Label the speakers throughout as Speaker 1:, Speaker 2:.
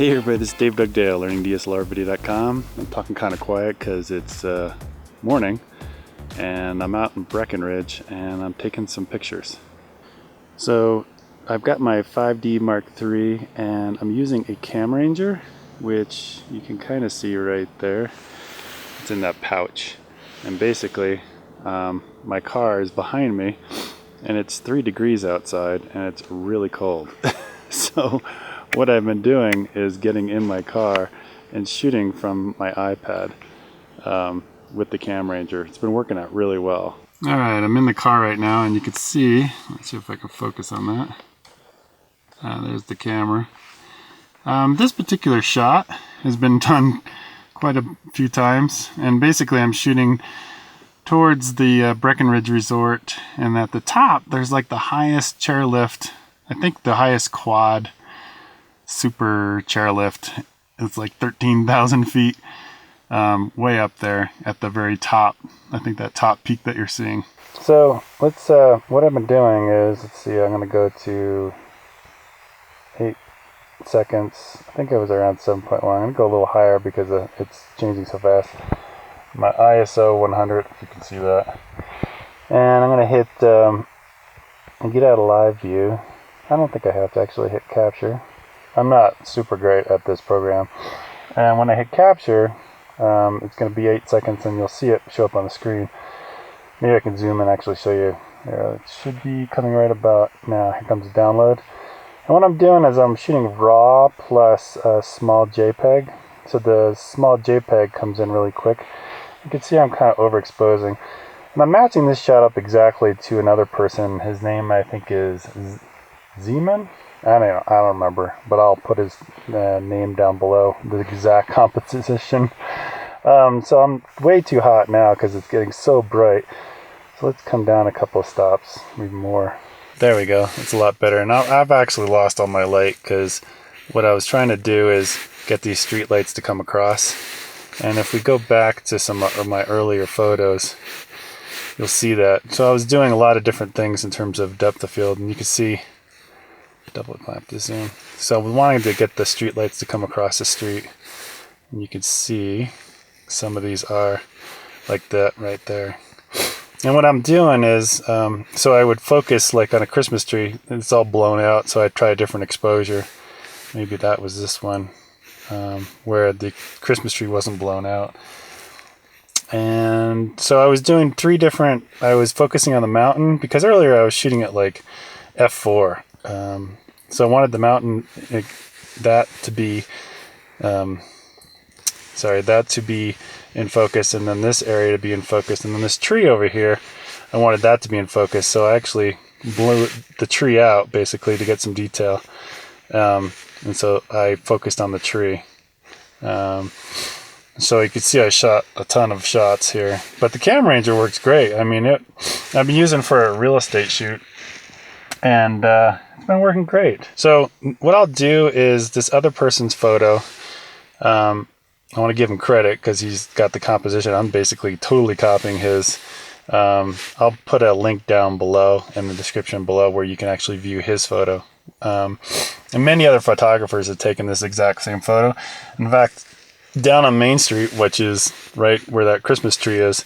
Speaker 1: Hey everybody, this is Dave Dugdale, learningdslrvideo.com. I'm talking kind of quiet because it's morning and I'm out in Breckenridge and I'm taking some pictures. So I've got my 5D Mark III and I'm using a CamRanger, which you can kind of see right there. It's in that pouch. And basically my car is behind me and it's 3 degrees outside and it's really cold. So what I've been doing is getting in my car and shooting from my iPad with the CamRanger. It's been working out really well. All right, I'm in the car right now and you can see, let's see if I can focus on that. There's the camera. This particular shot has been done quite a few times, and basically I'm shooting towards the Breckenridge Resort, and at the top there's like the highest chairlift, I think the highest quad super chairlift. It's like 13,000 feet, way up there at the very top. I think that top peak that you're seeing. So let's what I've been doing is, let's see, I'm gonna go to 8 seconds. I think it was around 7.1. I'm gonna go a little higher because it's changing so fast. My ISO 100, if you can see that. And I'm gonna hit and get out of live view. I don't think I have to actually hit capture. I'm not super great at this program. And when I hit capture, it's going to be 8 seconds and you'll see it show up on the screen. Maybe I can zoom and actually show you. It should be coming right about now. Here comes the download. And what I'm doing is I'm shooting RAW plus a small JPEG. So the small JPEG comes in really quick. You can see I'm kind of overexposing. And I'm matching this shot up exactly to another person. His name I think is Zeman? I don't remember, but I'll put his name down below, the exact composition. So I'm way too hot now because it's getting so bright. So let's come down a couple of stops, even more. There we go. It's a lot better. And I've actually lost all my light because what I was trying to do is get these street lights to come across. And if we go back to some of my earlier photos, you'll see that. So I was doing a lot of different things in terms of depth of field, and you can see, double clamp to zoom. So we're wanting to get the street lights to come across the street. And you can see some of these are like that right there. And what I'm doing is, so I would focus like on a Christmas tree. It's all blown out, so I try a different exposure. Maybe that was this one, where the Christmas tree wasn't blown out. And so I was doing 3 different, I was focusing on the mountain, because earlier I was shooting at like f4. So I wanted the mountain, that to be in focus, and then this area to be in focus, and then this tree over here, I wanted that to be in focus. So I actually blew the tree out basically to get some detail, and so I focused on the tree. So you can see I shot a ton of shots here, but the CamRanger works great. I mean, I've been using it for a real estate shoot, and it's been working great. So what I'll do is this other person's photo, I want to give him credit because he's got the composition. I'm basically totally copying his. I'll put a link down below in the description below where you can actually view his photo. And many other photographers have taken this exact same photo. In fact, down on Main Street, which is right where that Christmas tree is,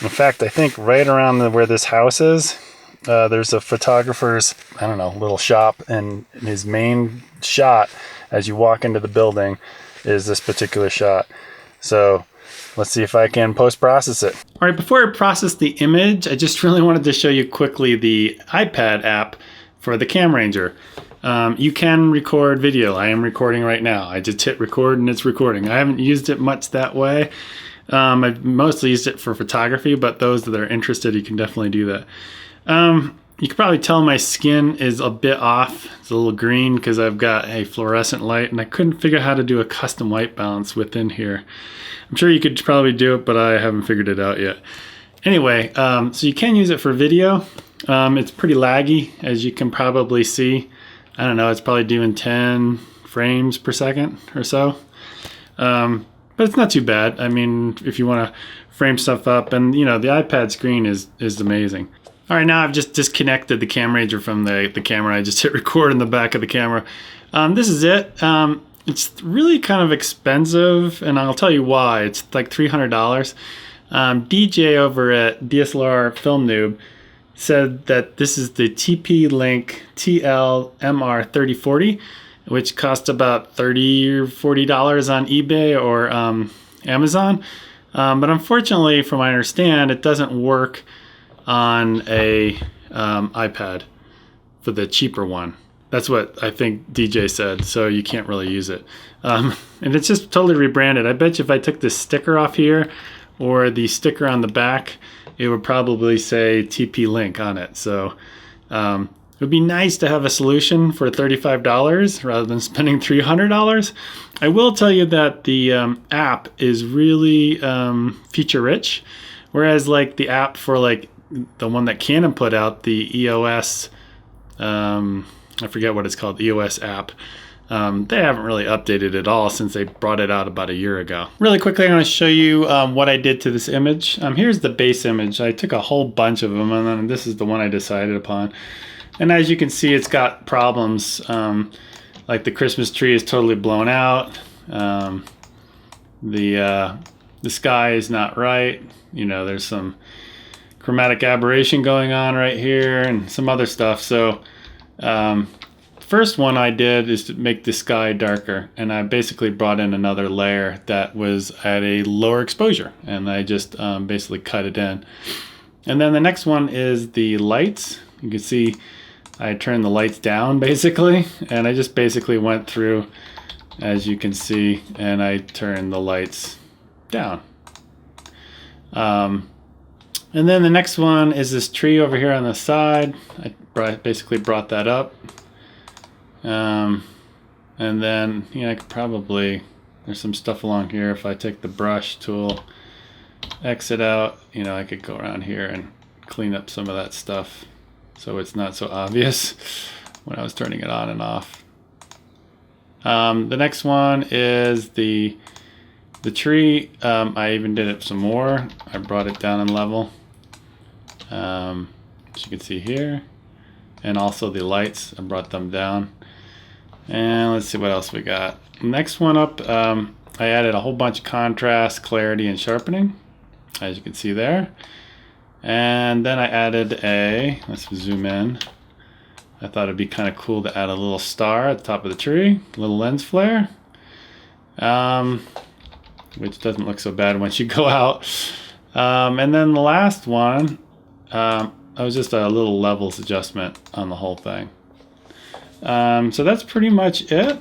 Speaker 1: in fact, I think right around where this house is, there's a photographer's, I don't know, little shop, and his main shot as you walk into the building is this particular shot. So let's see if I can post-process it. All right, before I process the image, I just really wanted to show you quickly the iPad app for the CamRanger. You can record video. I am recording right now. I just hit record and it's recording. I haven't used it much that way. I've mostly used it for photography, but those that are interested, you can definitely do that. You can probably tell my skin is a bit off. It's a little green because I've got a fluorescent light, and I couldn't figure out how to do a custom white balance within here. I'm sure you could probably do it, but I haven't figured it out yet. Anyway, so you can use it for video. It's pretty laggy, as you can probably see. I don't know, it's probably doing 10 frames per second or so. But it's not too bad. I mean, if you want to frame stuff up, and you know, the iPad screen is amazing. All right, now I've just disconnected the CamRanger from the camera. I just hit record in the back of the camera. This is it. It's really kind of expensive, and I'll tell you why. It's like $300. DJ over at DSLR Film Noob said that this is the TP-Link TL-MR3040, which costs about $30 or $40 on eBay or Amazon. But unfortunately, from what I understand, it doesn't work on a iPad for the cheaper one. That's what I think DJ said, so you can't really use it. And it's just totally rebranded. I bet you if I took this sticker off here or the sticker on the back, it would probably say TP-Link on it. So it would be nice to have a solution for $35 rather than spending $300. I will tell you that the app is really feature rich, whereas like the app for like the one that Canon put out, the EOS, I forget what it's called, the EOS app. They haven't really updated it all since they brought it out about a year ago. Really quickly, I'm going to show you what I did to this image. Here's the base image. I took a whole bunch of them, and then this is the one I decided upon. And as you can see, it's got problems. Like the Christmas tree is totally blown out. The sky is not right. You know, there's some chromatic aberration going on right here and some other stuff. So first one I did is to make the sky darker, and I basically brought in another layer that was at a lower exposure, and I just basically cut it in. And then the next one is the lights. You can see I turned the lights down basically, and I just basically went through, as you can see, and I turned the lights down. And then the next one is this tree over here on the side. I basically brought that up. And then, you know, I could probably, there's some stuff along here. If I take the brush tool, exit out, you know, I could go around here and clean up some of that stuff so it's not so obvious when I was turning it on and off. The next one is the tree. I even did it some more. I brought it down in level, as you can see here, and also the lights, I brought them down. And let's see what else we got. Next one up, I added a whole bunch of contrast, clarity, and sharpening, as you can see there. And then I added let's zoom in. I thought it'd be kind of cool to add a little star at the top of the tree, a little lens flare, which doesn't look so bad once you go out. And then the last one, that was just a little levels adjustment on the whole thing. So that's pretty much it.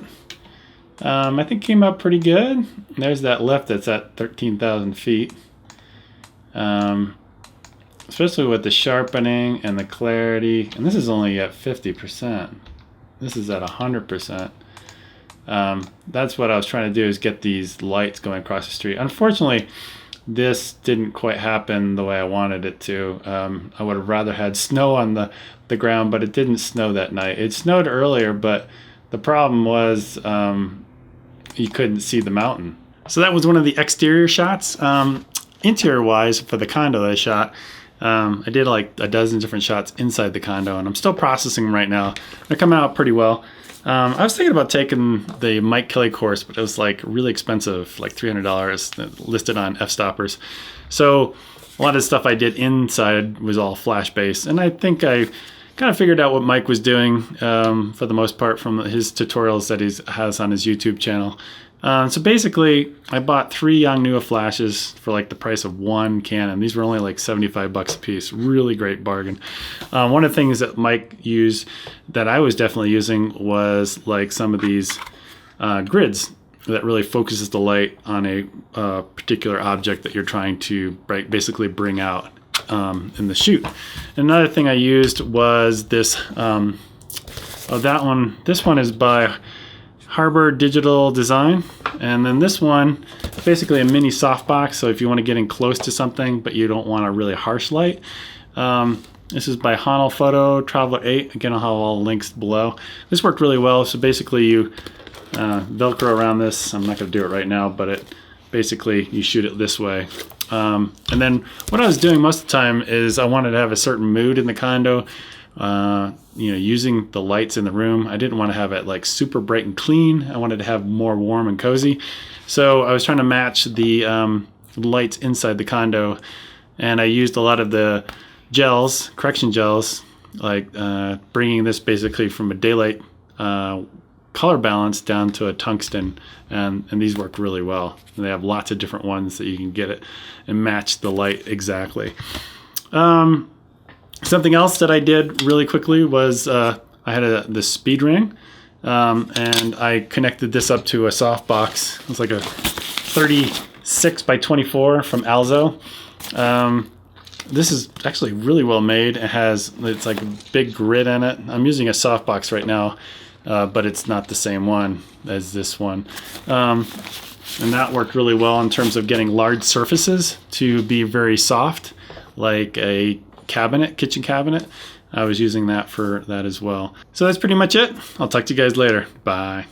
Speaker 1: I think it came out pretty good. There's that lift that's at 13,000 feet. Especially with the sharpening and the clarity. And this is only at 50%. This is at 100%. That's what I was trying to do, is get these lights going across the street. Unfortunately, this didn't quite happen the way I wanted it to. I would have rather had snow on the ground, but it didn't snow that night. It snowed earlier, but the problem was you couldn't see the mountain. So that was one of the exterior shots. Interior wise, for the condo that I shot, I did like a dozen different shots inside the condo, and I'm still processing them right now. They're coming out pretty well. I was thinking about taking the Mike Kelly course, but it was like really expensive, like $300 listed on F-stoppers. So a lot of the stuff I did inside was all flash based, and I think I kind of figured out what Mike was doing for the most part from his tutorials that he has on his YouTube channel. So basically, I bought 3 Yongnuo Flashes for like the price of 1 Canon. These were only like 75 bucks a piece. Really great bargain. One of the things that Mike used that I was definitely using was like some of these grids that really focuses the light on a particular object that you're trying to basically bring out in the shoot. Another thing I used was this, this one is by Harbor Digital Design, and then this one, basically a mini softbox, so if you want to get in close to something but you don't want a really harsh light. This is by Honol Photo Traveler 8. Again, I'll have all the links below. This worked really well. So basically you Velcro around this. I'm not going to do it right now, but basically you shoot it this way. And then what I was doing most of the time is I wanted to have a certain mood in the condo You know, using the lights in the room. I didn't want to have it like super bright and clean. I wanted to have more warm and cozy. So I was trying to match the lights inside the condo, and I used a lot of the gels, correction gels, like bringing this basically from a daylight color balance down to a tungsten, and these work really well. And they have lots of different ones that you can get it and match the light exactly. Something else that I did really quickly was I had this speed ring, and I connected this up to a softbox. It was like a 36 by 24 from Alzo. This is actually really well made. It's like a big grid in it. I'm using a softbox right now, but it's not the same one as this one. And that worked really well in terms of getting large surfaces to be very soft, like a kitchen cabinet. I was using that for that as well. So that's pretty much it. I'll talk to you guys later. Bye.